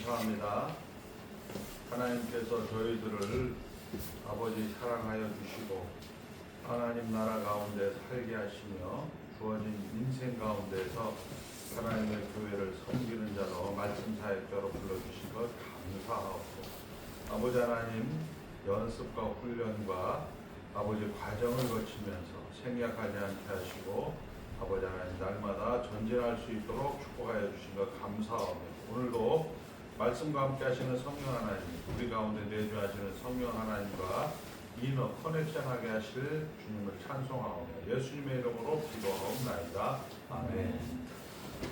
감사합니다. 하나님께서 저희들을 아버지 사랑하여 주시고 하나님 나라 가운데 살게 하시며 주어진 인생 가운데서 하나님의 교회를 섬기는 자로 말씀 사역자로 불러주신 것 감사하고, 아버지 하나님 연습과 훈련과 아버지 과정을 거치면서 생략하지 않게 하시고 아버지 하나님 날마다 전진할 수 있도록 축복하여 주신 것 감사하며, 오늘도 말씀과 함께 하시는 성령 하나님, 우리 가운데 내주하시는 성령 하나님과 인어 커넥션하게 하실 주님을 찬송하오며 예수님의 이름으로 기도하옵나이다. 아멘.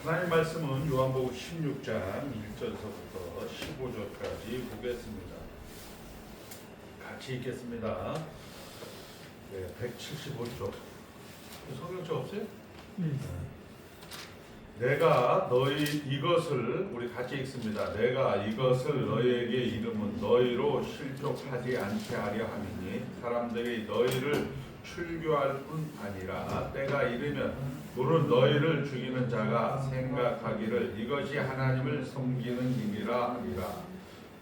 하나님 말씀은 요한복음 16장 1절서부터 15절까지 보겠습니다. 같이 읽겠습니다. 네, 175쪽. 성경책 없어요? 내가 너희 이것을, 우리 같이 읽습니다. 내가 이것을 너희에게 이름은 너희로 실족하지 않게 하려 함이니 사람들이 너희를 출교할 뿐 아니라 때가 이르면 물은 너희를 죽이는 자가 생각하기를 이것이 하나님을 섬기는 일이라 하리라.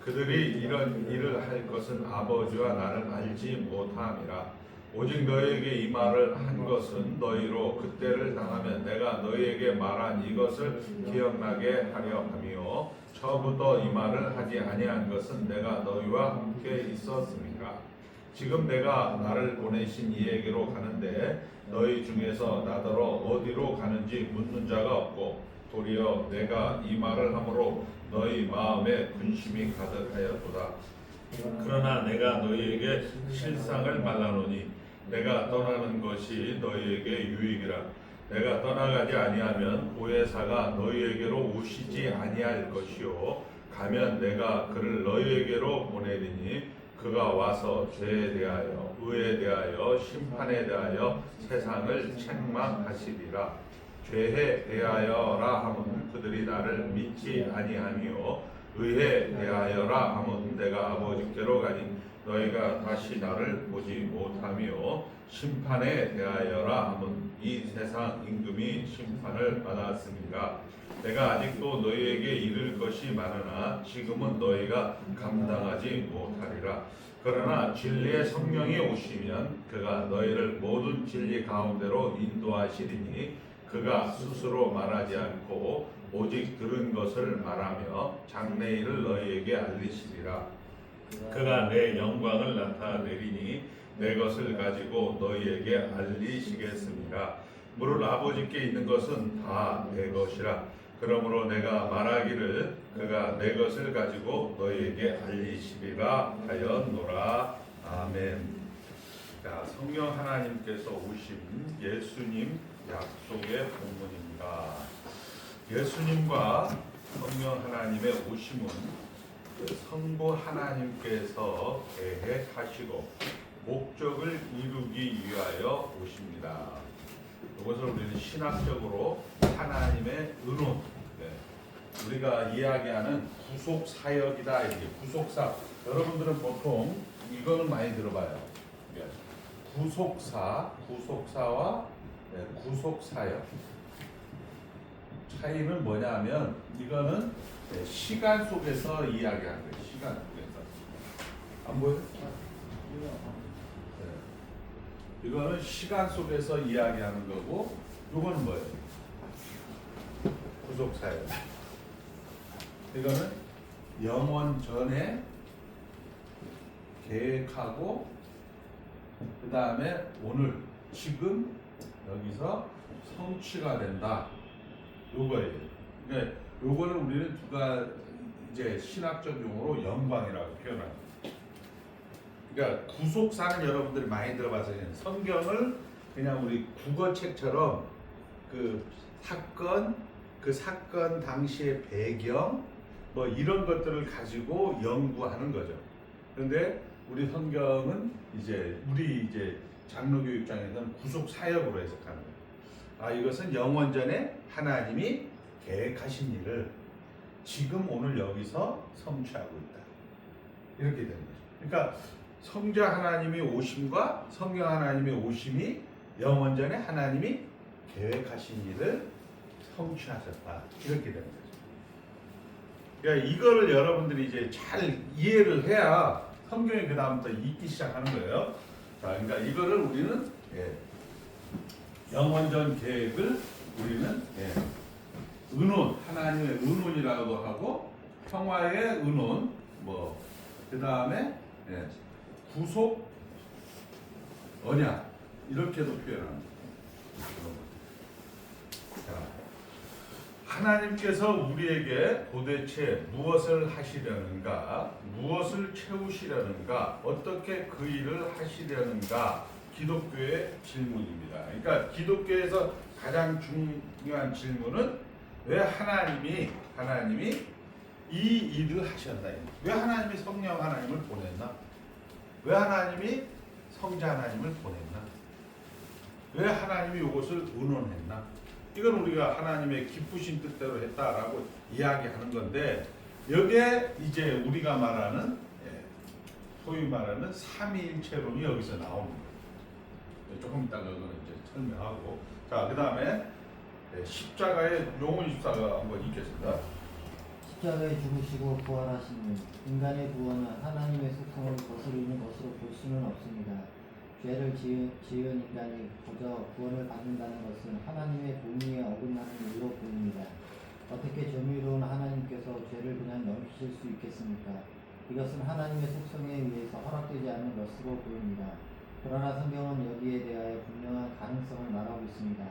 그들이 이런 일을 할 것은 아버지와 나를 알지 못함이라. 오직 너희에게 이 말을 한 것은 너희로 그때를 당하면 내가 너희에게 말한 이것을 기억나게 하려 함이요 처음부터 이 말을 하지 아니한 것은 내가 너희와 함께 있었음이라. 지금 내가 나를 보내신 이에게로 가는데 너희 중에서 나더러 어디로 가는지 묻는 자가 없고 도리어 내가 이 말을 함으로 너희 마음에 근심이 가득하였도다. 그러나 내가 너희에게 실상을 말하노니 내가 떠나는 것이 너희에게 유익이라. 내가 떠나가지 아니하면 보혜사가 너희에게로 오시지 아니할 것이요 가면 내가 그를 너희에게로 보내리니 그가 와서 죄에 대하여 의에 대하여 심판에 대하여 세상을 책망하시리라. 죄에 대하여라 하면 그들이 나를 믿지 아니하며 의에 대하여라 하면 내가 아버지께로 가니 너희가 다시 나를 보지 못하며 심판에 대하여라 하면 이 세상 임금이 심판을 받았습니다. 내가 아직도 너희에게 이를 것이 많으나 지금은 너희가 감당하지 못하리라. 그러나 진리의 성령이 오시면 그가 너희를 모든 진리 가운데로 인도하시리니 그가 스스로 말하지 않고 오직 들은 것을 말하며 장래일을 너희에게 알리시리라. 그가 내 영광을 나타내리니 내 것을 가지고 너희에게 알리시겠습니다. 무릇 아버지께 있는 것은 다 내 것이라. 그러므로 내가 말하기를 그가 내 것을 가지고 너희에게 알리시리라 하였노라. 아멘. 자, 성령 하나님께서 오신 예수님 약속의 본문입니다. 예수님과 성령 하나님의 오심은 성부 하나님께서 계획하시고 목적을 이루기 위하여 오십니다. 이것을 우리는 신학적으로 하나님의 의논, 우리가 이야기하는 구속 사역이다. 이렇게 구속사. 여러분들은 보통 이거는 많이 들어봐요. 구속사와 구속사역. 차이는 뭐냐면 이거는 시간 속에서 이야기하는 거예요. 시간 속에서. 안 보여요? 이거는 시간 속에서 이야기하는 거고, 이거는 뭐예요? 구속사역. 이거는 영원 전에 계획하고, 그 다음에 오늘, 지금 여기서 성취가 된다. 요거예요. 그러니까 요거는 우리는 누가 이제 신학적 용어로 영광이라고 표현합니다. 그러니까 구속사는 여러분들이 많이 들어봐서 성경을 그냥 우리 국어책처럼 그 사건 당시의 배경 뭐 이런 것들을 가지고 연구하는 거죠. 그런데 우리 성경은 우리 장로교 입장에서는 구속 사역으로 해석하는 거예요. 아, 이것은 영원전에 하나님이 계획하신 일을 지금 오늘 여기서 성취하고 있다. 이렇게 되는 거죠. 그러니까 성자 하나님의 오심과 성령 하나님의 오심이 영원전에 하나님이 계획하신 일을 성취하셨다. 이렇게 되는 거죠. 그러니까 이거를 여러분들이 이제 잘 이해를 해야 성경이 그 다음부터 읽기 시작하는 거예요. 자, 그러니까 이거를 우리는 영원전 계획을 우리는 의논, 하나님의 의논이라고 하고 평화의 의논, 뭐 그 다음에 구속 언약 이렇게도 표현합니다. 자, 하나님께서 우리에게 도대체 무엇을 하시려는가, 무엇을 채우시려는가, 어떻게 그 일을 하시려는가, 기독교의 질문입니다. 그러니까 기독교에서 가장 중요한 질문은 왜 하나님이 이 일을 하셨나? 왜 하나님이 성령 하나님을 보냈나? 왜 하나님이 성자 하나님을 보냈나? 왜 하나님이 이것을 의논했나? 이건 우리가 하나님의 기쁘신 뜻대로 했다라고 이야기하는 건데, 여기에 이제 우리가 말하는 소위 말하는 삼위일체론이 여기서 나옵니다. 조금 이따가 그거는 이제 설명하고, 자, 그 다음에 십자가의 용은 십자가 한번 읽겠습니다. 십자가에 죽으시고 부활하신 인간의 구원은 하나님의 속성을 거스르는 것으로 볼 수는 없습니다. 죄를 지은 인간이 그저 구원을 받는다는 것은 하나님의 공의에 어긋나는 일로 보입니다. 어떻게 정의로운 하나님께서 죄를 그냥 넘기실 수 있겠습니까? 이것은 하나님의 속성에 의해서 허락되지 않는 것으로 보입니다. 그러나 성경은 여기에 대하여 분명한 가능성을 말하고 있습니다.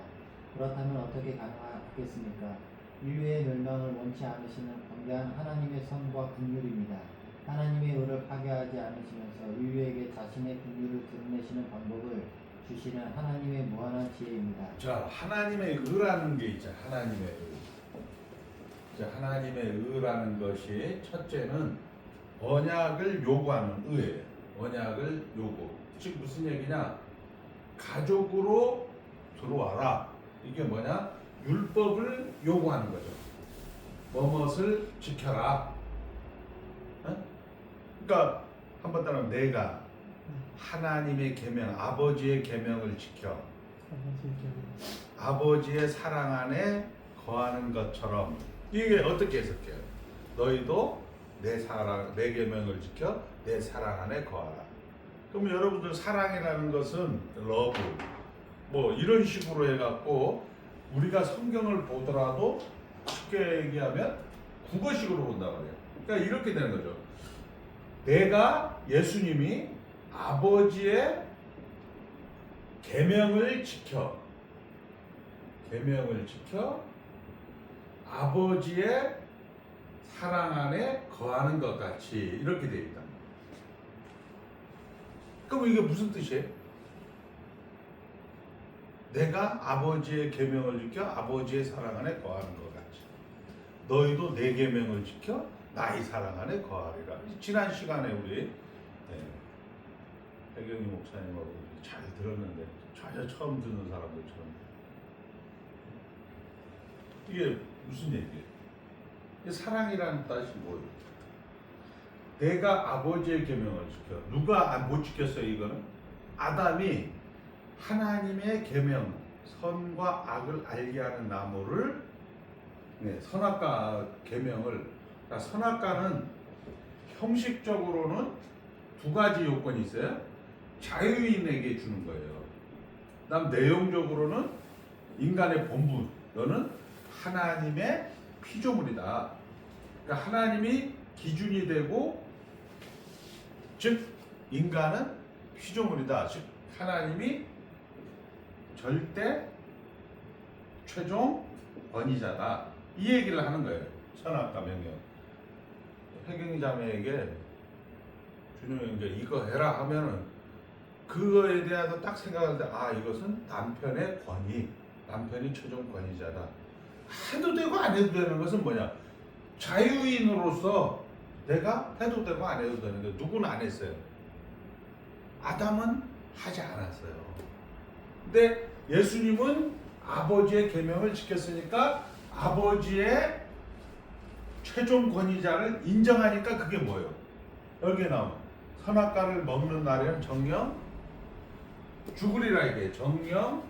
그렇다면 어떻게 가능하겠습니까? 인류의 멸망을 원치 않으시는 광대한 하나님의 선과 긍휼입니다. 하나님의 의를 파괴하지 않으시면서 인류에게 자신의 긍휼을 드러내시는 방법을 주시는 하나님의 무한한 지혜입니다. 자, 하나님의 의라는 게 있죠. 하나님의 의. 자, 하나님의 의라는 것이 첫째는 언약을 요구하는 의예요. 언약을 요구. 즉 무슨 얘기냐? 가족으로 들어와라. 이게 뭐냐? 율법을 요구하는 거죠. 뭐뭇을 지켜라. 그러니까 한번 따라하면 내가 하나님의 계명, 아버지의 계명을 지켜 아버지의 사랑 안에 거하는 것처럼, 이게 어떻게 해석해요? 너희도 내 계명을 지켜 내 사랑 안에 거하라. 그럼 여러분들 사랑이라는 것은 러브 뭐 이런 식으로 해갖고 우리가 성경을 보더라도 쉽게 얘기하면 국어식으로 본단 말이에요. 그러니까 이렇게 되는 거죠. 내가 예수님이 아버지의 계명을 지켜 아버지의 사랑 안에 거하는 것 같이 이렇게 되어 있다. 그럼 이게 무슨 뜻이에요? 내가 아버지의 계명을 지켜 아버지의 사랑 안에 거하는 것 같이 너희도 내 계명을 지켜 나의 사랑 안에 거하리라. 지난 시간에 우리 백영희 목사님하고 잘 들었는데 전혀 처음 듣는 사람들처럼 이게 무슨 얘기예요? 사랑이라는 뜻이 뭐예요? 내가 아버지의 계명을 지켜. 누가 못 지켰어요? 이거는 아담이 하나님의 계명, 선과 악을 알게 하는 나무를 선악과 계명을, 그러니까 선악과는 형식적으로는 두 가지 요건이 있어요. 자유인에게 주는 거예요. 그다음 내용적으로는 인간의 본분, 너는 하나님의 피조물이다. 그러니까 하나님이 기준이 되고, 즉 인간은 피조물이다. 즉 하나님이 절대 최종 권위자다. 이 얘기를 하는 거예요. 선악과 명령. 혜경이 자매에게 준영이 이제 이거 해라 하면은 그거에 대해서 딱 생각할 때, 아, 이것은 남편의 권위, 남편이 최종 권위자다. 해도 되고 안 해도 되는 것은 뭐냐? 자유인으로서 내가 해도 되고 안 해도 되는데 누구는 안 했어요. 아담은 하지 않았어요. 근데 예수님은 아버지의 계명을 지켰으니까 아버지의 최종 권위자를 인정하니까 그게 뭐예요? 여기에 나오면 선악과를 먹는 날에는 정령 죽으리라. 이게 정령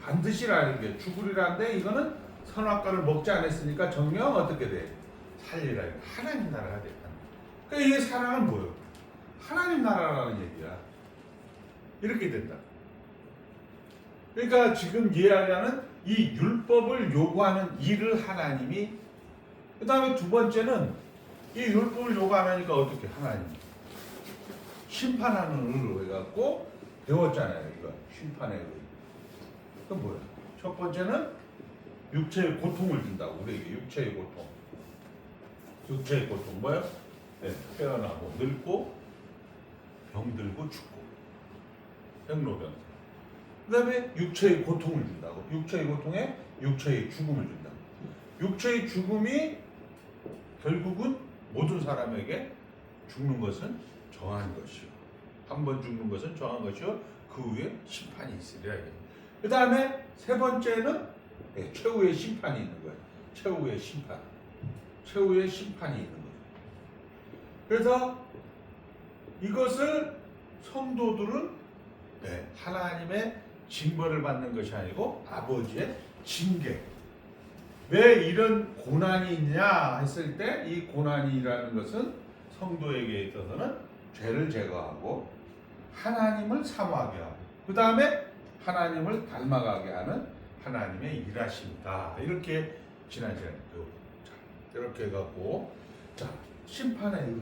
반드시라. 이게 죽으리라는데 이거는 선악과를 먹지 않았으니까 정령 어떻게 돼? 살리라. 하나님 나라가 됐다. 그러니까 이 사랑은 뭐예요? 하나님 나라라는 얘기야. 이렇게 된다. 그러니까 지금 이야기하는 이 율법을 요구하는 일을 하나님이, 그 다음에 두 번째는 이 율법을 요구하니까 어떻게 하나님 심판하는 의로 해갖고 배웠잖아요. 이거 심판의 의. 그건 뭐야? 첫 번째는 육체의 고통을 준다고. 우리에게 육체의 고통. 육체의 고통 뭐야? 네, 태어나고 늙고 병들고 죽고 생로병사. 그 다음에 육체의 고통을 준다고. 육체의 고통에 육체의 죽음을 준다고. 육체의 죽음이 결국은 모든 사람에게 죽는 것은 정한 것이요. 한 번 죽는 것은 정한 것이요. 그 후에 심판이 있으리라. 그 다음에 세 번째는 최후의 심판이 있는 거예요. 최후의 심판. 최후의 심판이 있는 거예요. 그래서 이것을 성도들은 하나님의 징벌을 받는 것이 아니고 아버지의 징계. 왜 이런 고난이 있냐 했을 때 이 고난이라는 것은 성도에게 있어서는 죄를 제거하고 하나님을 사모하게 하고 그 다음에 하나님을 닮아가게 하는 하나님의 일하심이다. 이렇게 지난 시간에 배웠죠. 이렇게 해갖고 자 심판의 의,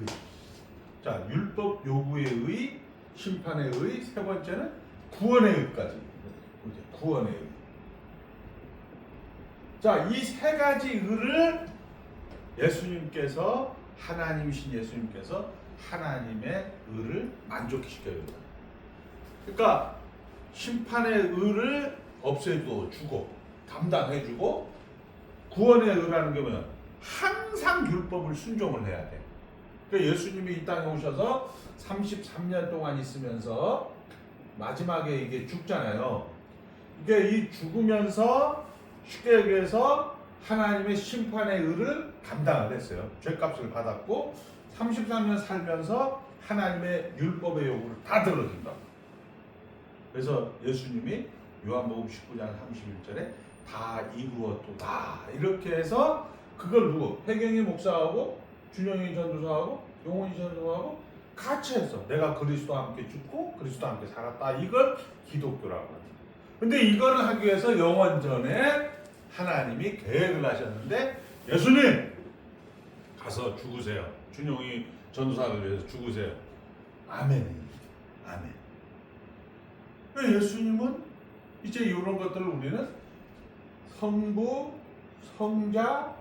자 율법 요구의 의, 심판의 의, 세 번째는 구원의 의까지. 구원의 의. 자, 이 세 가지 의를 예수님께서, 하나님이신 예수님께서 하나님의 의를 만족시켜야 된다. 그러니까 심판의 의를 없애도 주고 담당해주고 구원의 의라는 게 뭐냐? 항상 율법을 순종을 해야 돼. 그러니까 예수님이 이 땅에 오셔서 33년 동안 있으면서 마지막에 이게 죽잖아요. 이게 이 죽으면서 쉽게 얘기해서 하나님의 심판의 의를 감당을 했어요. 죄값을 받았고 33년 살면서 하나님의 율법의 요구를 다 들어준다. 그래서 예수님이 요한복음 19장 31절에 다 이루었도다 이렇게 해서 그걸 누구? 회경이 목사하고 준영이 전도사하고 용훈이 전도사하고 같이 했어. 내가 그리스도와 함께 죽고 그리스도와 함께 살았다. 이걸 기독교라고 합니다. 근데 이거를 하기 위해서 영원전에 하나님이 계획을 하셨는데 예수님 가서 죽으세요. 준용이 전도사를 위해서 죽으세요. 아멘. 아멘. 예수님은 이제 이런 것들을 우리는 성부, 성자,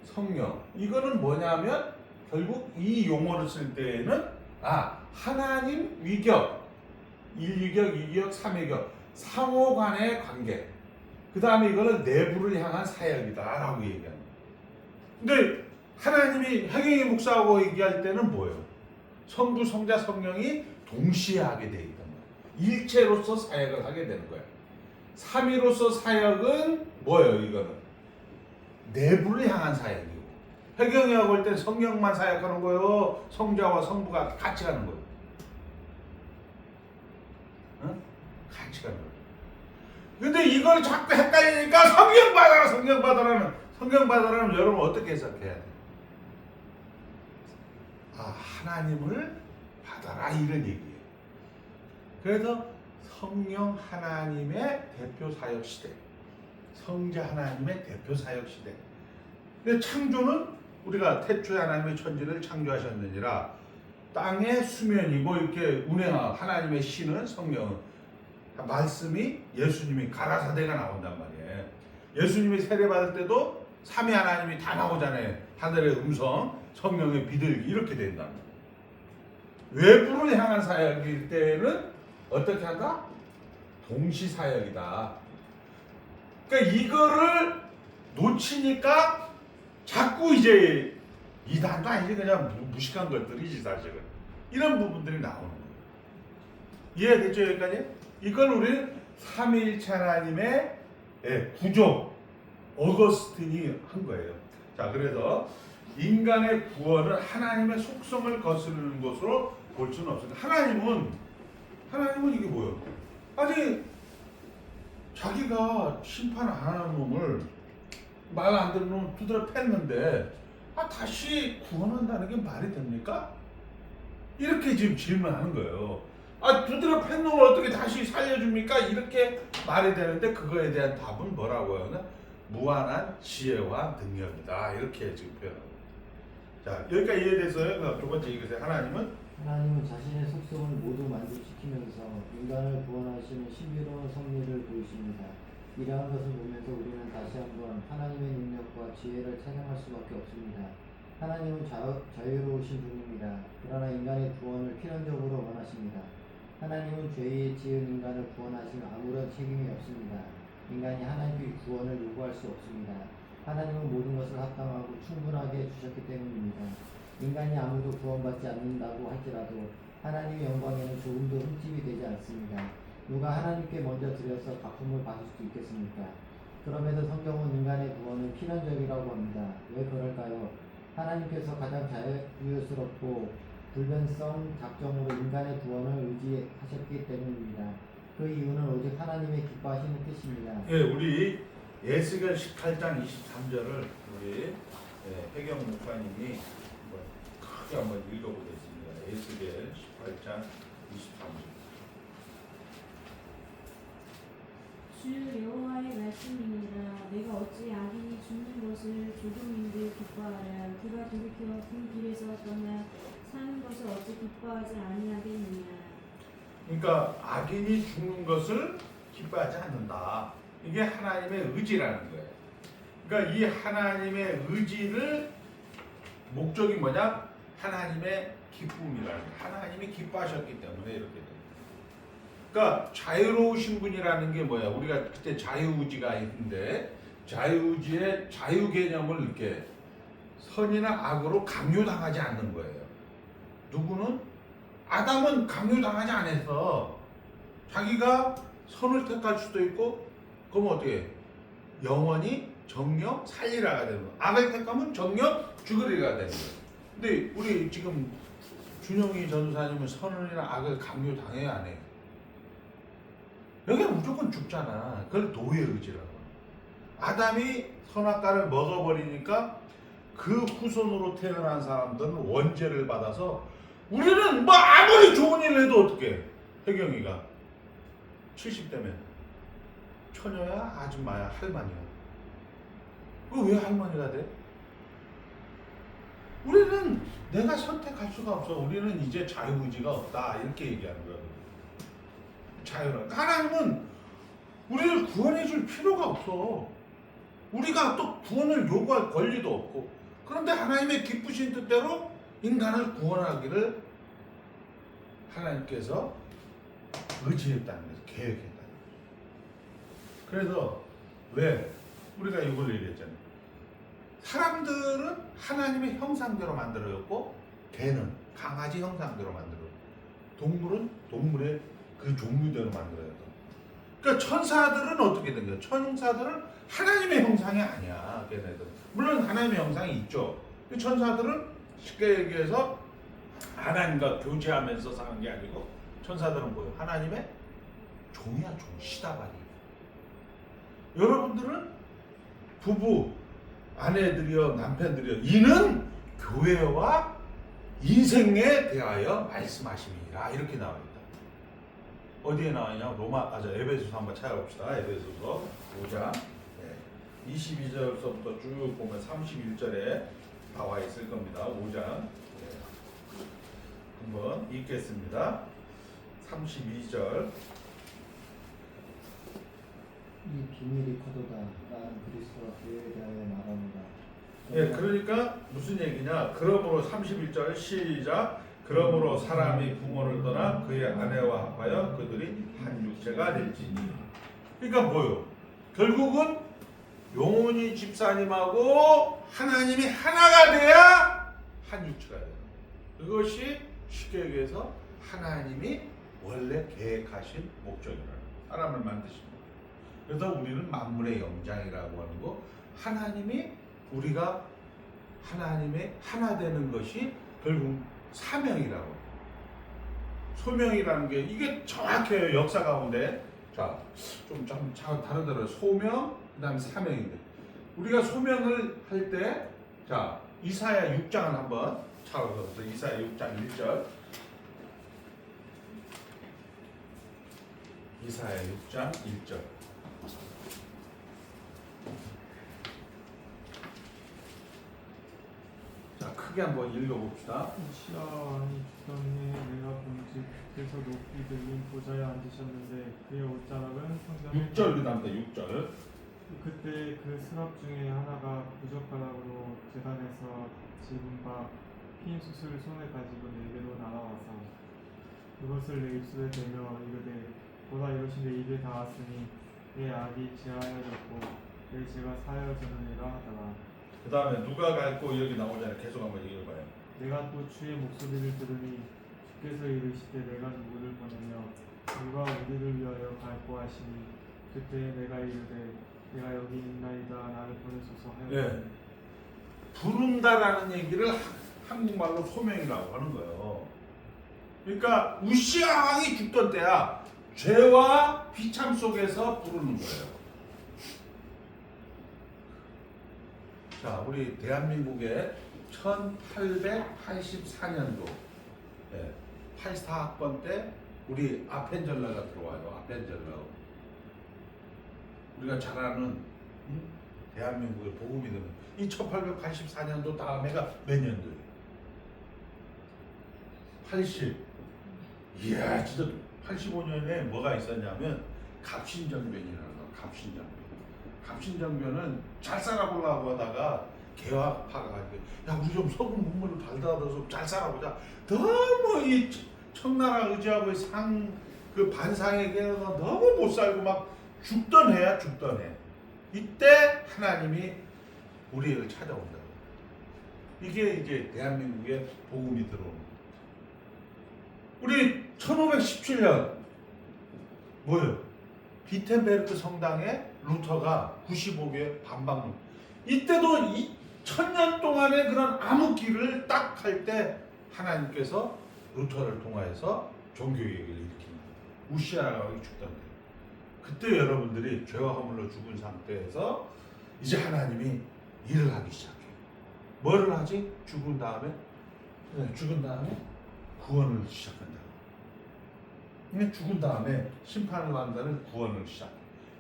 성령. 이거는 뭐냐면 결국 이 용어를 쓸 때에는 하나님 위격, 1위격, 2위격, 3위격 상호 간의 관계. 그 다음에 이거는 내부를 향한 사역이다라고 얘기합니다. 근데 하나님이 회경이 목사하고 얘기할 때는 뭐예요? 성부, 성자, 성령이 동시에 하게 돼 있단 말이에요. 일체로서 사역을 하게 되는 거예요. 삼위로서 사역은 뭐예요? 이거는 내부를 향한 사역이고 회경이하고 할 때 성령만 사역하는 거예요. 성자와 성부가 같이 가는 거예요. 응? 같이 가는 거예요. 근데 이걸 자꾸 헷갈리니까 성령 받아라, 성령 받아라는, 성령 받아라는 여러분 어떻게 해석해야 돼? 하나님을 받아라 이런 얘기예요. 그래서 성령 하나님의 대표 사역 시대, 성자 하나님의 대표 사역 시대. 근데 창조는 우리가 태초에 하나님의 천지를 창조하셨느니라 땅의 수면이 이렇게 운행하고 하나님의 신은 성령은 말씀이 예수님이 가라사대가 나온단 말이에요. 예수님이 세례받을 때도 삼위 하나님이 다 나오잖아요. 하늘의 음성, 성령의 비둘기 이렇게 된단 말이에요. 외부를 향한 사역일 때는 어떻게 한다? 동시사역이다. 그러니까 이거를 놓치니까 자꾸 이제 이단도 아니지 그냥 무식한 것들이지 사실은. 이런 부분들이 나오는 거예요. 이해됐죠 여기까지? 이걸 우리는 삼위일체 하나님의 구조 어거스틴이 한 거예요. 자 그래서 인간의 구원은 하나님의 속성을 거스르는 것으로 볼 수는 없습니다. 하나님은 이게 뭐예요? 아니 자기가 심판 안 하는 놈을 말 안 듣는 놈을 두드려 팼는데 다시 구원한다는 게 말이 됩니까? 이렇게 지금 질문하는 거예요. 두드려 팬 놈을 어떻게 다시 살려줍니까? 이렇게 말이 되는데 그거에 대한 답은 뭐라고 하나? 무한한 지혜와 능력이다. 이렇게 지금 표현합니다. 자, 여기까지 이해돼서요. 두 번째 이것에 하나님은 자신의 속성을 모두 만족시키면서 인간을 구원하시는 신비로운 섭리를 보이십니다. 이러한 것을 보면서 우리는 다시 한번 하나님의 능력과 지혜를 찬양할 수밖에 없습니다. 하나님은 자유로우신 분입니다. 그러나 인간의 구원을 필연적으로 원하십니다. 하나님은 죄에 지은 인간을 구원하시는 아무런 책임이 없습니다. 인간이 하나님께 구원을 요구할 수 없습니다. 하나님은 모든 것을 합당하고 충분하게 주셨기 때문입니다. 인간이 아무도 구원받지 않는다고 할지라도 하나님의 영광에는 조금도 흠집이 되지 않습니다. 누가 하나님께 먼저 드려서 갚음을 받을 수 있겠습니까? 그럼에도 성경은 인간의 구원은 필연적이라고 합니다. 왜 그럴까요? 하나님께서 가장 자유스럽고 불변성 작정으로 인간의 구원을 의지하셨기 때문입니다. 그 이유는 오직 하나님의 기뻐하시는 뜻입니다. 예, 우리 예스겔 18장 23절을 우리 해경 목사님이 크게 한번 읽어보겠습니다. 예스겔 18장 23절. 주 여호와의 말씀입니다. 내가 어찌 악인이 죽는 것을 조금인들 기뻐하랴. 그가 돌이켜 그 길에서 떠나 사는 것을 어찌 기뻐하지 아니하겠느냐. 그러니까 악인이 죽는 것을 기뻐하지 않는다. 이게 하나님의 의지라는 거예요. 그러니까 이 하나님의 의지를 목적이 뭐냐? 하나님의 기쁨이라는 거예요. 하나님이 기뻐하셨기 때문에 이렇게 돼요. 그러니까 자유로우신 분이라는 게 뭐야? 우리가 그때 자유의지가 있는데 자유의지의 자유 개념을 이렇게 선이나 악으로 강요당하지 않는 거예요. 누구는? 아담은 강요당하지 않아서 자기가 선을 택할 수도 있고, 그러면 어떻게 해? 영원히 정령 살리라가 되는 거예요. 악을 택하면 정령 죽으리가 되는 거예요. 근데 우리 지금 준영이 전사님은 선이나 악을 강요당해야 안 해요? 여기는 무조건 죽잖아. 그걸 노예 의지라고. 아담이 선악과를 먹어버리니까 그 후손으로 태어난 사람들은 원죄를 받아서 우리는 뭐 아무리 좋은 일을 해도 어떻게 혜경이가 70대면 처녀야 아줌마야 할머니야. 그 왜 할머니가 돼? 우리는 내가 선택할 수가 없어. 우리는 이제 자유의지가 없다. 이렇게 얘기하는 거야. 자유는 하나님은 우리를 구원해 줄 필요가 없어. 우리가 또 구원을 요구할 권리도 없고, 그런데 하나님의 기쁘신 뜻대로 인간을 구원하기를 하나님께서 의지했다는 거죠. 계획했다는 거죠. 그래서 왜 우리가 이걸 얘기했잖아요. 사람들은 하나님의 형상대로 만들어졌고, 개는 강아지 형상대로 만들어졌고, 동물은 동물의 그 종류대로 만들어졌다. 그러니까 천사들은 어떻게 된 거야? 천사들은 하나님의 형상이 아니야. 걔네들. 물론 하나님의 형상이 있죠. 천사들은 쉽게 얘기해서 하나님과 교제하면서 사는 게 아니고, 천사들은 뭐예요? 하나님의 종이야, 종. 시다발이. 여러분들은 부부, 아내들이여, 남편들이여, 이는 교회와 인생에 대하여 말씀하심이라. 이렇게 나와 있다. 어디에 나와있냐? 에베소서 한번 찾아봅시다. 에베소서 5장 22절서부터 쭉 보면 31절에 나와 있을 겁니다. 5장 한번 읽겠습니다. 32절. 이 비밀이 커도다. 나는 그리스도와 교회에 대하여 말합니다. 예, 그러니까 무슨 얘기냐? 그러므로 31절 시작. 그러므로 사람이 부모를 떠나 그의 아내와 합하여 그들이 한 육체가 될지니. 그러니까 뭐요? 결국은 용훈이 집사님하고 하나님이 하나가 돼야 한 육체가 돼요. 그것이 쉽게 얘기해서 하나님이 원래 계획하신 목적이라는 거예요. 사람을 만드신 거예요. 그래서 우리는 만물의 영장이라고 하는 거, 하나님이 우리가 하나님의 하나 되는 것이 결국 사명이라고. 소명이라는 게 이게 정확해요. 역사 가운데. 자, 좀 다르더라고요. 소명, 그 다음에 사명인데, 우리가 소명을 할 때, 자, 이사야 6장을 한번 찾아보세요. 이사야 6장 1절. 이사야 6장 1절. 자, 크게 한번 읽어봅시다. 시아 왕이 주전에 내가 본즉 주께서 높이 들린 보좌에 앉으셨는데 그의 옷자락은 성전의 6절 그 다음부터 6절. 그때 그 스랍 중에 하나가 부젓가락으로 제단에서 집은 바 핀 숯을 손에 가지고 내게로 날아와서 그것을 내 입술에 대며 이르되 보라 이것이 내 입에 닿았으니 내 악이 제하여졌고 내 죄가 사하여졌느니라 하더라. 그 다음에 누가 갈고 여기 나오잖아요. 계속 한번 읽어봐요. 내가 또 주의 목소리를 들으니 주께서 이르시되 내가 누구를 보내며 누가 우리를 위하여 갈고 하시니 그때 내가 이르되 내가 여기 있나이다 나를 보내소서 하였더니 예. 부른다라는 얘기를 한국말로 소명이라고 하는 거예요. 그러니까 우시아 왕이 죽던 때야 죄와 비참 속에서 부르는 거예요. 자, 우리 대한민국의 1884년도 84학번 때 우리 아펜젤러가 들어와요. 아펜젤러. 우리가 잘 아는 대한민국의 복음이 되는 이 1884년도 다음에가 몇 년도예요? 80. 이야, 진짜 85년에 뭐가 있었냐면 갑신정변이라는 거. 갑신정변. 갑신정변은 잘 살아보려고 하다가 개화파가 가지고 야, 우리 좀 소금 국물을 달달아서 잘 살아보자. 너무 이 청나라 의지하고 그 반상에게 너무 못 살고 막 죽던 해야 죽던 해. 이때 하나님이 우리를 찾아온다. 이게 이제 대한민국의 복음이 들어오는 거예요. 우리 1517년 뭐예요? 비텐베르크 성당에 루터가 95개 반박문. 이때도 1000년 동안의 그런 암흑기를 딱 할 때 하나님께서 루터를 통하여서 종교개혁을 일으킵니다. 우시아가 죽던 때. 그때 여러분들이 죄와 허물로 죽은 상태에서 이제 하나님이 일을 하기 시작해요. 뭐를 하지? 죽은 다음에 구원을 시작한다. 죽은 다음에 심판을 받는다는 구원을 시작해.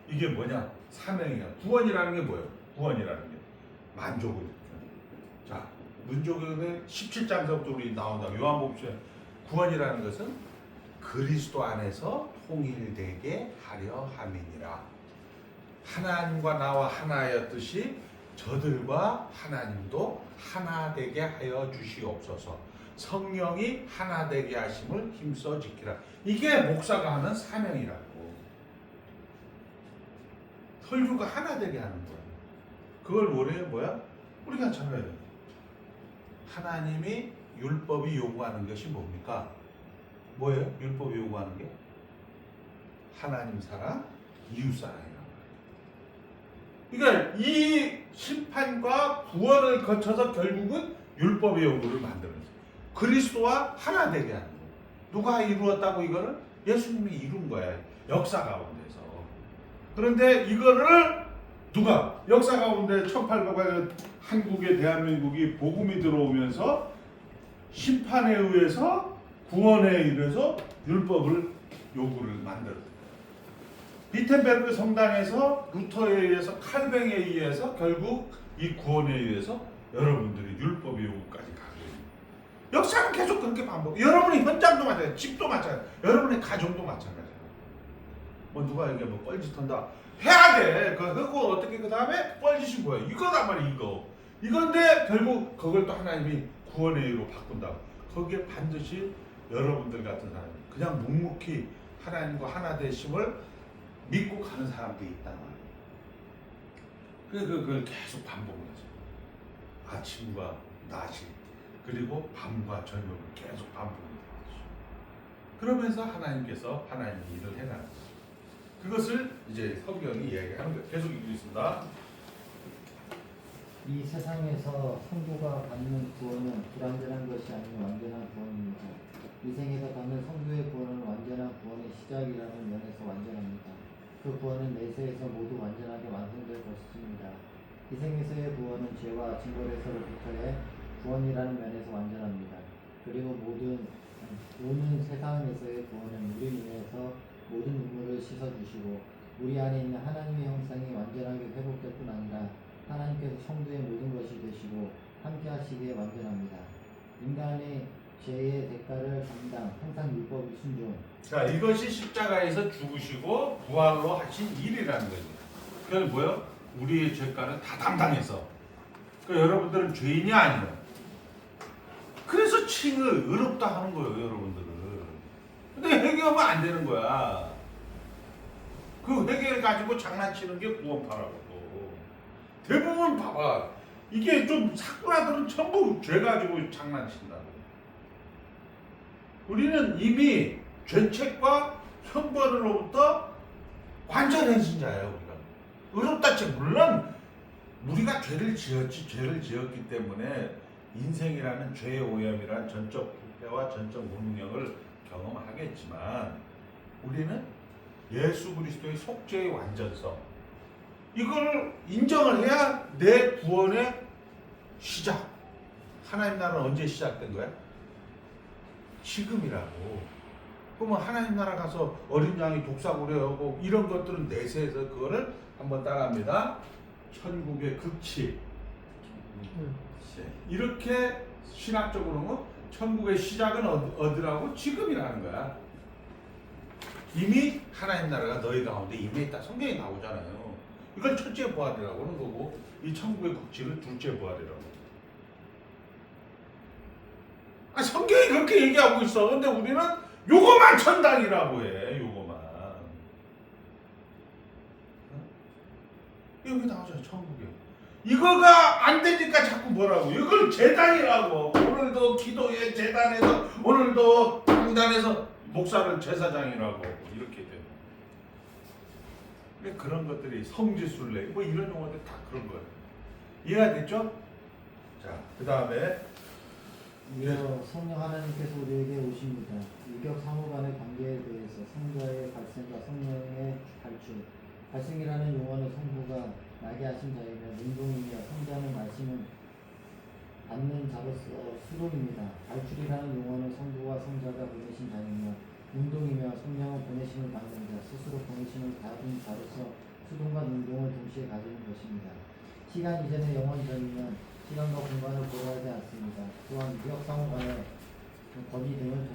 이게 뭐냐? 사명이야. 구원이라는 게 뭐예요? 구원이라는 게 만족을. 자, 문조교는 17장서부터 우리 나온다. 요한복음에 구원이라는 것은 그리스도 안에서 통일되게 하려 함이니라. 하나님과 나와 하나였듯이 저들과 하나님도 하나 되게 하여 주시옵소서. 성령이 하나 되게 하심을 힘써 지키라. 이게 목사가 하는 사명이라고. 설교가 하나 되게 하는 거예요. 그걸 뭐야? 우리가 잘 알아야 돼요. 하나님이 율법이 요구하는 것이 뭡니까? 뭐예요? 율법이 요구하는 게? 하나님 사랑, 이웃 사랑이란 말이에요. 그러니까 이 심판과 구원을 거쳐서 결국은 율법의 요구를 만드는 거예요. 그리스도와 하나 되게 하는 거예요. 누가 이루었다고 이거를? 예수님이 이룬 거야. 역사 가운데서. 그런데 이거를 누가? 역사 가운데 1800년 한국의 대한민국이 복음이 들어오면서 심판에 의해서 구원에 의해서 율법을 요구를 만들었다. 비텐베르크 성당에서 루터에 의해서 칼뱅에 의해서 결국 이 구원에 의해서 여러분들이 율법의 요구까지 가게 됩니다. 역사는 계속 그렇게 반복. 여러분의 현장도 마찬가지예요. 집도 마찬가지예요. 여러분의 가정도 마찬가지예요. 뭐 누가 얘기하면 뭐 뻘짓한다. 해야 돼. 그거 어떻게 그 다음에 뻘짓이 뭐야? 이거단 말이야. 이건데 결국 그걸 또 하나님이 구원의 의로 바꾼다. 거기에 반드시 여러분들 같은 사람, 그냥 묵묵히 하나님과 하나 되심을 믿고 가는 사람들이 있단 말이에요. 그걸 계속 반복하죠. 아침과 낮이 그리고 밤과 저녁을 계속 반복하죠. 그러면서 하나님께서 하나님의 일을 해나가는 거예요. 그것을 이제 성경이 이야기하는 거예요. 계속 읽겠습니다. 이 세상에서 성도가 받는 구원은 불완전한 것이 아닌 완전한 구원입니다. 이 생에서 받는 성도의 구원은 완전한 구원의 시작이라는 면에서 완전합니다. 그 구원은 내세에서 모두 완전하게 완성될 것입니다. 희생에서의 구원은 죄와 징벌에서로부터의 구원이라는 면에서 완전합니다. 그리고 오는 세상에서의 구원은 우리 눈에서 모든 눈물을 씻어주시고 우리 안에 있는 하나님의 형상이 완전하게 회복될 뿐 아니라 하나님께서 성도의 모든 것이 되시고 함께 하시기에 완전합니다. 인간의 죄의 대가를 감당, 항상 율법의 순종. 자, 이것이 십자가에서 죽으시고 부활로 하신 일이라는 거죠. 그건 뭐요? 우리의 죄가는 다 담당해서. 그러니까 여러분들은 죄인이 아니에요. 그래서 칭을 의롭다 하는 거예요, 여러분들은. 근데 회개하면 안 되는 거야. 그 회개를 가지고 장난치는 게 구원파라고. 대부분 봐봐. 이게 좀 사꾸라들은 전부 죄 가지고 장난친다고. 우리는 이미 죄책과 형벌로부터 완전해진 자예요, 우리가. 의롭다 치 물론 우리가 죄를 지었기 때문에 인생이라는 죄의 오염이란 전적 부패와 전적 무능력을 경험하겠지만 우리는 예수 그리스도의 속죄의 완전성 이걸 인정을 해야 내 구원의 시작. 하나님 나라는 언제 시작된 거야? 지금이라고. 그러면 하나님 나라 가서 어린 양이 독사구려하고 이런 것들은 내세해서 그거를 한번 따라합니다. 천국의 극치. 이렇게 신학적으로는 천국의 시작은 어디라고? 지금이라는 거야. 이미 하나님 나라가 너희 가운데 이미 있다. 성경에 나오잖아요. 이걸 첫째 부활이라고 하는 거고 이 천국의 극치를 둘째 부활이라고. 성경이 그렇게 얘기하고 있어. 근데 우리는 요거만 천당이라고 해. 요거만. 여기 나오잖아. 천국에. 이거가 안 되니까 자꾸 뭐라고. 이걸 재단이라고. 오늘도 기도회 재단에서 오늘도 강단에서 목사를 제사장이라고 이렇게 돼. 그런 것들이 성지순례 뭐 이런 용어들 다 그런 거예요. 이해가 됐죠? 자, 그 다음에 이어 성령 하나님께서 우리에게 오십니다. 유격 상호 간의 관계에 대해서 성자의 발생과 성령의 발생이라는 용어는 성부가 나게 하신 자이며 능동이며 성자는 말씀을 받는 자로서 수동입니다. 발출이라는 용어는 성부와 성자가 보내신 자이며 능동이며 성령을 보내심을 받는 자, 스스로 보내심을 받은 자로서 수동과 능동을 동시에 가지는 것입니다. 시간 이전에 영원 전이면 시간과 공간을 고려하지 않습니다. 또한 유격 상호 간의 권위 등은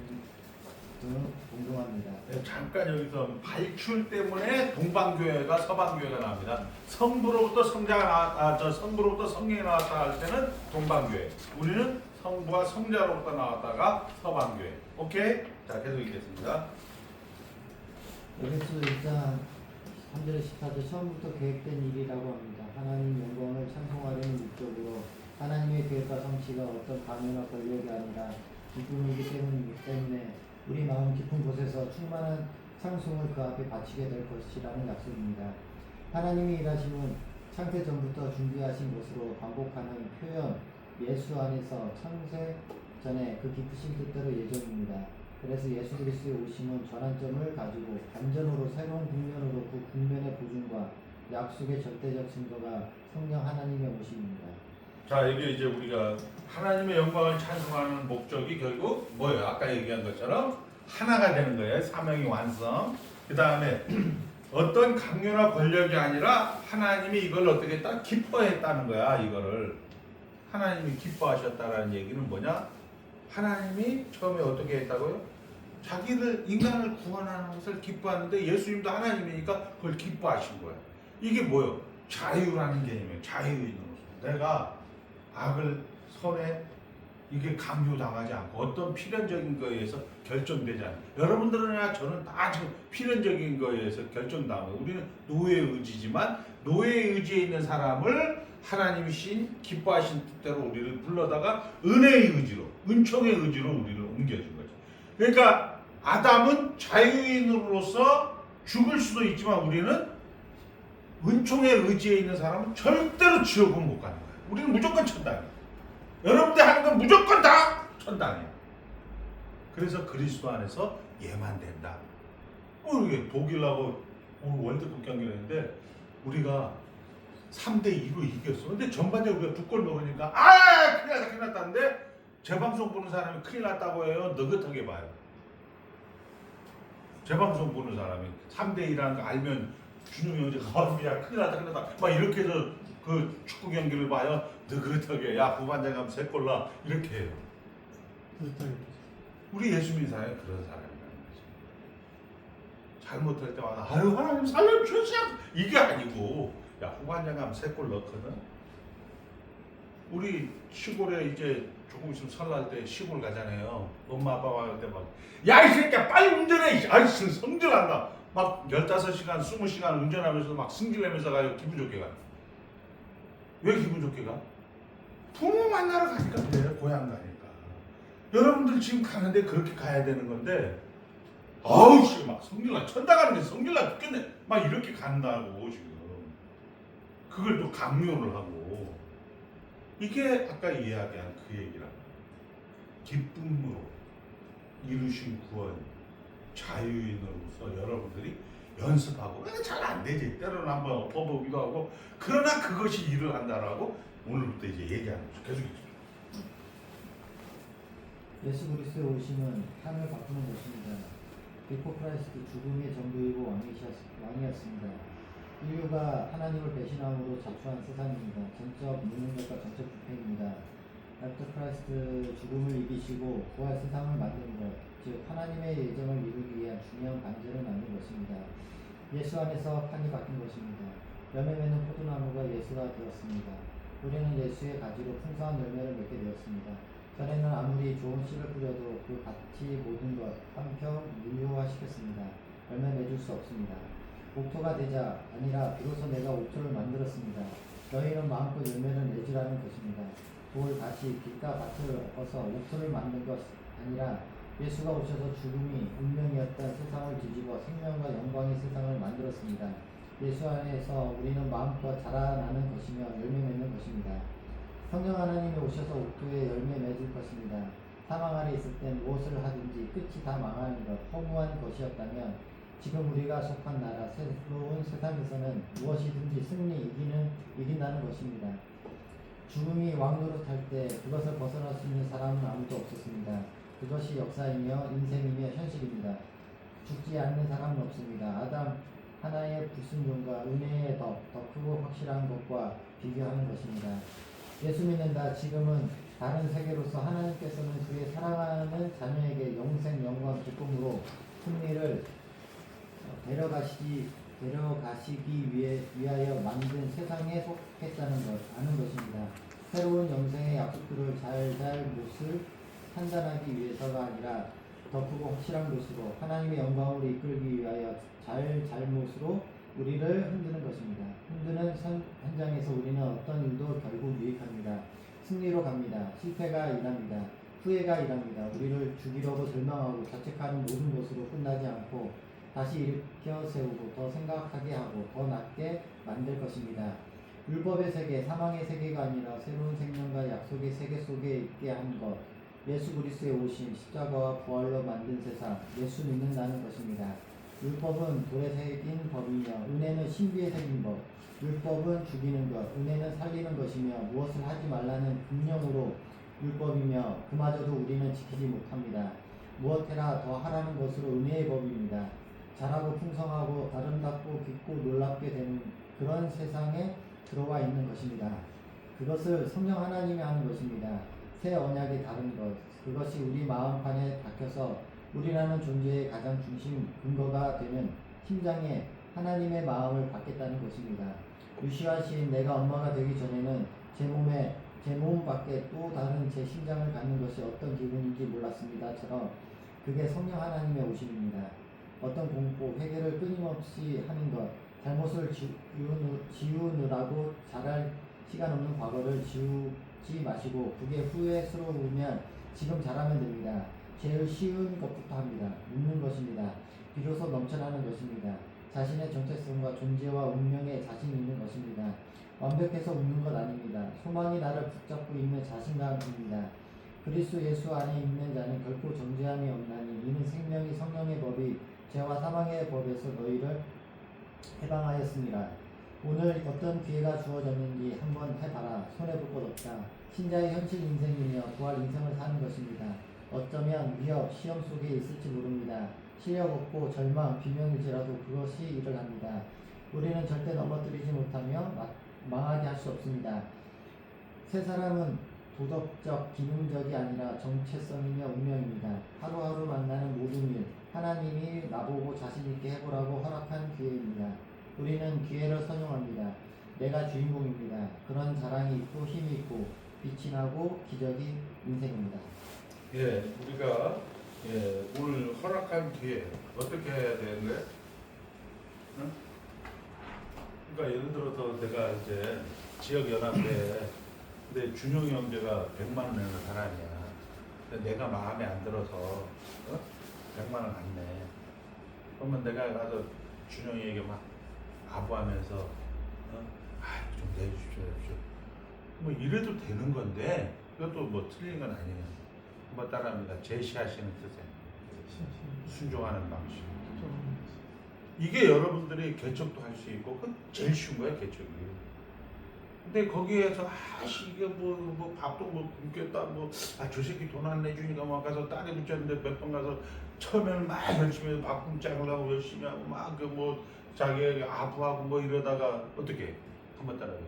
동등합니다. 잠깐 여기서 발출 때문에 동방교회가 서방교회가 나옵니다. 성부로부터 성부로부터 성령이 나왔다 할 때는 동방교회. 우리는 성부와 성자로부터 나왔다가 서방교회. 오케이? 자, 계속 읽겠습니다. 에베소 1장 3절 14절 처음부터 계획된 일이라고 합니다. 하나님 영광을 찬송하려는 목적으로 하나님의 계획과 성취가 어떤 강요나 권력이 아니라 기쁨이기 때문에 우리 마음 깊은 곳에서 충만한 찬송을 그 앞에 바치게 될 것이라는 약속입니다. 하나님이 일하심은 창세 전부터 준비하신 것으로 반복하는 표현, 예수 안에서 창세 전에 그 깊으신 뜻대로 예정입니다. 그래서 예수 그리스도의 오심은 전환점을 가지고 반전으로 새로운 국면으로 그 국면의 보증과 약속의 절대적 증거가 성령 하나님의 오심입니다. 자, 이게 이제 우리가 하나님의 영광을 찬송하는 목적이 결국 뭐예요? 아까 얘기한 것처럼 하나가 되는 거예요. 사명의 완성. 그 다음에 어떤 강요나 권력이 아니라 하나님이 이걸 어떻게 했다? 기뻐했다는 거야. 이거를 하나님이 기뻐하셨다라는 얘기는 뭐냐? 하나님이 처음에 어떻게 했다고요? 자기를 인간을 구원하는 것을 기뻐하는데 예수님도 하나님이니까 그걸 기뻐하신 거예요. 이게 뭐예요? 자유라는 개념이에요. 자유에 있는 것입니다. 내가 악을 선에 이게 강요당하지 않고 어떤 필연적인 거에 의해서 결정되지 않아요. 여러분들이나 저는 다 지금 필연적인 거에 의해서 결정당해요. 우리는 노예의 의지지만 노예의 의지에 있는 사람을 하나님이신 기뻐하신 뜻대로 우리를 불러다가 은혜의 의지로 은총의 의지로 우리를 옮겨준 거죠. 그러니까 아담은 자유인으로서 죽을 수도 있지만 우리는 은총의 의지에 있는 사람은 절대로 지옥은 못 가는 거예요. 우리는 무조건 천당이에요. 여러분들 하는 건 무조건 다 천당이에요. 그래서 그리스도 안에서 예만 된다. 이게 독일하고 오늘 월드컵 경기를 했는데 우리가 3대2로 이겼어. 근데 전반적으로 우리가 2골 먹으니까 아 큰일 났다는데 재방송 보는 사람이 큰일 났다고 해요. 느긋하게 봐요. 재방송 보는 사람이 3대2라는 거 알면 준용이 어제 야 큰일 났다 막 이렇게 해서 그 축구 경기를 봐요. 느긋하게 야 후반전 가면 3골 나 이렇게 해요. 그렇다는 우리 예수 믿는 사람이 그런 사람이라는 거죠. 잘못할 때마다 아유 하나님 살려주세요 이게 아니고 야 후반전 가면 3골 넣거든. 우리 시골에 이제 조금 있으면 설날 때 시골 가잖아요. 엄마 아빠가 갈 때 막 야 이 새끼야 빨리 운전해. 아이 성질난다. 막 15시간 20시간 운전하면서 막 승질내면서 가요. 기분 좋게 가요. 왜 기분 좋게 가? 부모 만나러 가니까 그래요. 고향 가니까. 여러분들 지금 가는데 그렇게 가야 되는 건데 아우 씨 막 성질나 천당 가는데 성질나 죽겠네 막 이렇게 간다고 지금 그걸 또 강요를 하고 이게 아까 이야기한 그 얘기라 기쁨으로 이루신 구원 자유인으로서 여러분들이 연습하고 잘 안 되지 때로는 한번 엎어보기도 하고 그러나 그것이 일을 한다라고 오늘부터 이제 얘기하는 거죠. 계속 예수 그리스도의 오심은 삶을 바꾸는 것입니다. 비포 크라이스트 죽음의 전부이고 왕이었습니다. 인류가 하나님을 배신함으로 자초한 세상입니다. 전적 무능력과 전적 부패입니다. 애프터 크라이스트 죽음을 이기시고 부활 세상을 만든 것, 즉 하나님의 예정을 이루기 위한 중요한 반절을 만든 것입니다. 예수 안에서 판이 바뀐 것입니다. 열매 맺는 포도나무가 예수가 되었습니다. 우리는 예수의 가지로 풍성한 열매를 맺게 되었습니다. 전에는 아무리 좋은 씨를 뿌려도 그 밭이 모든 것 한평 무효화시켰습니다. 열매 맺을 수 없습니다. 옥토가 되자 아니라 비로소 내가 옥토를 만들었습니다. 너희는 마음껏 열매를 맺으라는 것입니다. 돌 다시 빛과 밭을 엎어서 옥토를 만든 것 아니라 예수가 오셔서 죽음이 운명이었던 세상을 뒤집어 생명과 영광의 세상을 만들었습니다. 예수 안에서 우리는 마음껏 자라나는 것이며 열매 맺는 것입니다. 성령 하나님이 오셔서 옥토에 열매 맺을 것입니다. 사망 아래 있을 땐 무엇을 하든지 끝이 다 망하는 것, 허무한 것이었다면 지금 우리가 속한 나라, 새로운 세상에서는 무엇이든지 이긴다는 것입니다. 죽음이 왕노릇할 때 그것을 벗어날 수 있는 사람은 아무도 없었습니다. 그것이 역사이며 인생이며 현실입니다. 죽지 않는 사람은 없습니다. 아담 하나의 불순종과 은혜의 더 크고 확실한 것과 비교하는 것입니다. 예수 믿는다. 지금은 다른 세계로서 하나님께서는 그의 사랑하는 자녀에게 영생, 영광, 기쁨으로 승리를 데려가시기 위하여 만든 세상에 속했다는 것 아는 것입니다. 새로운 영생의 약속들을 못을 판단하기 위해서가 아니라 더 크고 확실한 것으로 하나님의 영광으로 이끌기 위하여 잘못으로 우리를 흔드는 것입니다. 흔드는 현장에서 우리는 어떤 일도 결국 유익합니다. 승리로 갑니다. 실패가 일합니다. 후회가 일합니다. 우리를 죽이려고 절망하고 자책하는 모든 것으로 끝나지 않고 다시 일으켜 세우고 더 생각하게 하고 더 낫게 만들 것입니다. 율법의 세계, 사망의 세계가 아니라 새로운 생명과 약속의 세계 속에 있게 한 것, 예수 그리스도의 오심, 십자가와 부활로 만든 세상, 예수 믿는다는 것입니다. 율법은 돌에 새긴 법이며 은혜는 신비에 새긴 법. 율법은 죽이는 것, 은혜는 살리는 것이며 무엇을 하지 말라는 금령으로 율법이며 그마저도 우리는 지키지 못합니다. 무엇해라 더 하라는 것으로 은혜의 법입니다. 잘하고 풍성하고 아름답고 깊고 놀랍게 되는 그런 세상에 들어와 있는 것입니다. 그것을 성령 하나님이 하는 것입니다. 새 언약의 다른 것, 그것이 우리 마음판에 박혀서 우리라는 존재의 가장 중심 근거가 되는 심장에 하나님의 마음을 받겠다는 것입니다. 유시하신 내가 엄마가 되기 전에는 제 몸 밖에 또 다른 제 심장을 갖는 것이 어떤 기분인지 몰랐습니다처럼 그게 성령 하나님의 오심입니다. 어떤 공포, 회개를 끊임없이 하는 것, 잘못을 지우느라고 잘할 시간 없는 과거를 지우지 마시고 그게 후회스러우면 지금 잘하면 됩니다. 제일 쉬운 것부터 합니다. 묻는 것입니다. 비로소 넘쳐나는 것입니다. 자신의 정체성과 존재와 운명에 자신 있는 것입니다. 완벽해서 웃는 것 아닙니다. 소망이 나를 붙잡고 있는 자신감입니다. 그리스도 예수 안에 있는 자는 결코 정죄함이 없나니 이는 생명이 성령의 법이 죄와 사망의 법에서 너희를 해방하였습니다. 오늘 어떤 기회가 주어졌는지 한번 해봐라. 손해볼 것 없다. 신자의 현실 인생이며 부활 인생을 사는 것입니다. 어쩌면 위협, 시험 속에 있을지 모릅니다. 실력 없고 절망, 비명일지라도 그것이 일을 합니다. 우리는 절대 넘어뜨리지 못하며 망하게 할 수 없습니다. 새 사람은 도덕적, 기능적이 아니라 정체성이며 운명입니다. 하루하루 만나는 모든 일, 하나님이 나보고 자신있게 해보라고 허락한 기회입니다. 우리는 기회를 선용합니다. 내가 주인공입니다. 그런 자랑이 있고 힘이 있고 빛이 나고 기적이 인생입니다. 예, 우리가 오늘 허락한 기회 어떻게 해야 되는데? 응? 그러니까 예를 들어서 내가 이제 지역 연합회 근데 준용이 형제가 100만 원 내는 사람이야. 근데 내가 마음에 안 들어서 100만 원 안 내. 그러면 내가 가서 준용이에게 막 아부하면서 좀 내주십시오. 뭐 이래도 되는 건데 그것도 뭐 틀린 건 아니에요. 뭐 따라합니다. 제시하시는 뜻에 순종하는 방식. 이게 여러분들이 개척도 할 수 있고 그 제일 쉬운 거야 개척이. 근데 거기에서 이게 뭐 밥도 못 굶겠다 저 새끼 돈 안 내주니까 막 가서 딸이 붙였는데 몇 번 가서 처음에는 막 열심히 해서 밥 굶자고 하고 열심히 하고 막 그 뭐 자기 아부하고 뭐 이러다가 어떻게 한번 따라해요.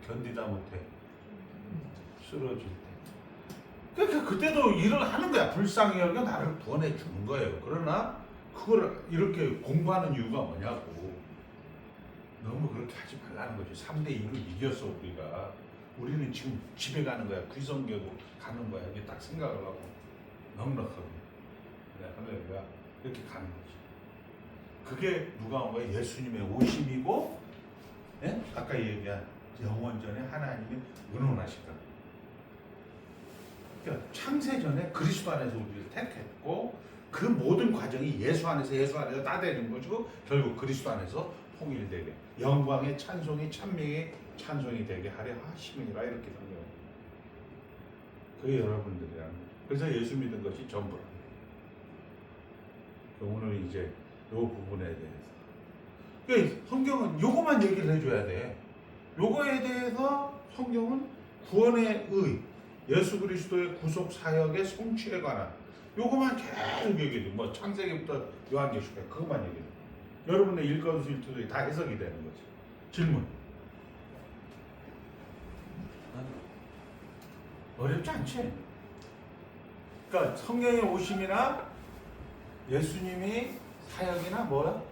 견디다 못해 쓰러질 때. 그러니까 그때도 일을 하는 거야. 불쌍히 여겨 나를 구원해 주는 거예요. 그러나 그걸 이렇게 공부하는 이유가 뭐냐고. 너무 그렇게 하지 말라는 거지. 3대 2로 이겼어 우리가. 우리는 지금 집에 가는 거야. 귀성계고 가는 거야. 이게 딱 생각을 하고 넉넉하고. 할렐루야. 이렇게 가는 거지. 그게 누가 온 거야? 예수님의 오심이고, 예? 아까 얘기한 영원전에 하나님이 의논하시다. 그러니까 창세전에 그리스도 안에서 우리를 택했고 그 모든 과정이 예수 안에서 다 되는 것이고 결국 그리스도 안에서 통일되게 영광의 찬송이 찬미의 찬송이 되게 하려 하심이니라 이렇게 성경. 그게 여러분들이라는 거죠. 그래서 예수 믿은 것이 전부라. 오늘 이제 이 부분에 대해서 그러니까 성경은 요거만 얘기를 해줘야 돼. 요거에 대해서 성경은 구원의 의 예수 그리스도의 구속 사역의 성취에 관한 요거만 계속 얘기해. 뭐 창세기부터 요한계시까지 그것만 얘기해. 여러분의 일거수일투족이 다 해석이 되는 거지. 질문. 어렵지 않지? 그러니까 성령의 오심이나 예수님이 사역이나 뭐야?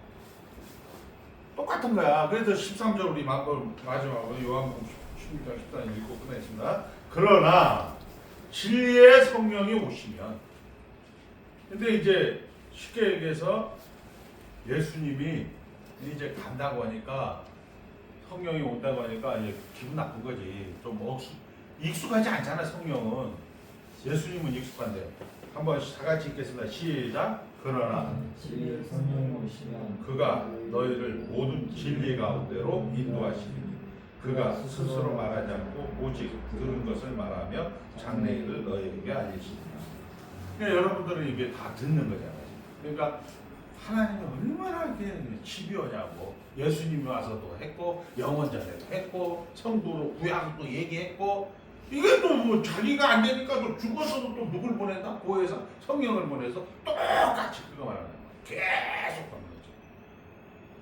똑같은 거야. 그래서 13절 우리 마지막으로 요한복음 16장 14절 읽고 끝냈습니다. 그러나 진리의 성령이 오시면 근데 이제 쉽게 얘기해서 예수님이 이제 간다고 하니까 성령이 온다고 하니까 이제 기분 나쁜 거지. 좀 익숙하지 않잖아 성령은. 예수님은 익숙한데. 한번 다 같이 읽겠습니다. 시작. 그러나 진리의 성령이 오시면 그가 너희를 모든 진리 가운데로 인도하시리니 그가 스스로 말하지 않고 오직 들은 것을 말하며 장래일을 너희에게 알리시리라. 그러니까 여러분들은 이게 다 듣는 거잖아요. 그러니까 하나님이 얼마나 이렇게 집요하냐고. 예수님이 와서도 했고 영원전에도 했고 성도로 구약도 얘기했고 이게 또 뭐 자기가 안 되니까 또 죽어서도 또 누굴 보낸다? 고해서 성령을 보내서 똑같이 그거 말하는 거야. 계속 하는 거지.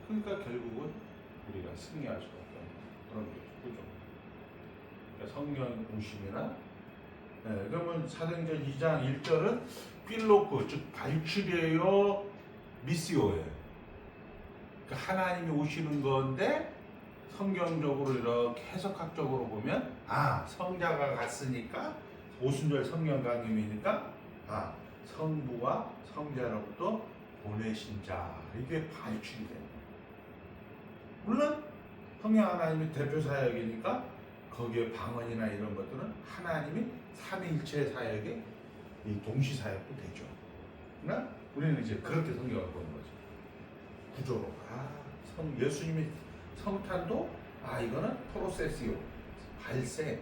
그러니까 결국은 우리가 승리할 수가 없다는 그런 거죠. 그죠? 그러니까 성령 오심이나 그러면 사도행전 2장 1절은 필로크 즉 발출이에요 미시오예요. 그러니까 하나님이 오시는 건데 성경적으로 이렇게 해석학적으로 보면 성자가 갔으니까 오순절 성령 강림이니까 성부와 성자로부터 보내신 자 이게 발출이 돼요. 물론 성령 하나님이 대표 사역이니까 거기에 방언이나 이런 것들은 하나님이 삼위일체 사역의 이 동시 사역도 되죠. 그러나 우리는 이제 그렇게 성경을 보는 거죠. 구조로 예수님이 성탄도 이거는 프로세시오 발생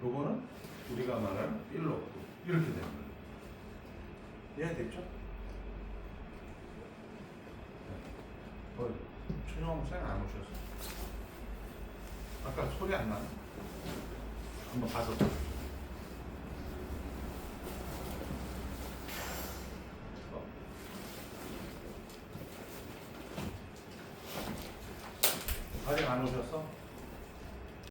요거는 우리가 말하는 필로크 이렇게 되는 거예요. 이해됐죠? 천영 목사님 안 오셨어? 아까 소리 안 나네. 한번 가서. 아직 안 오셨어?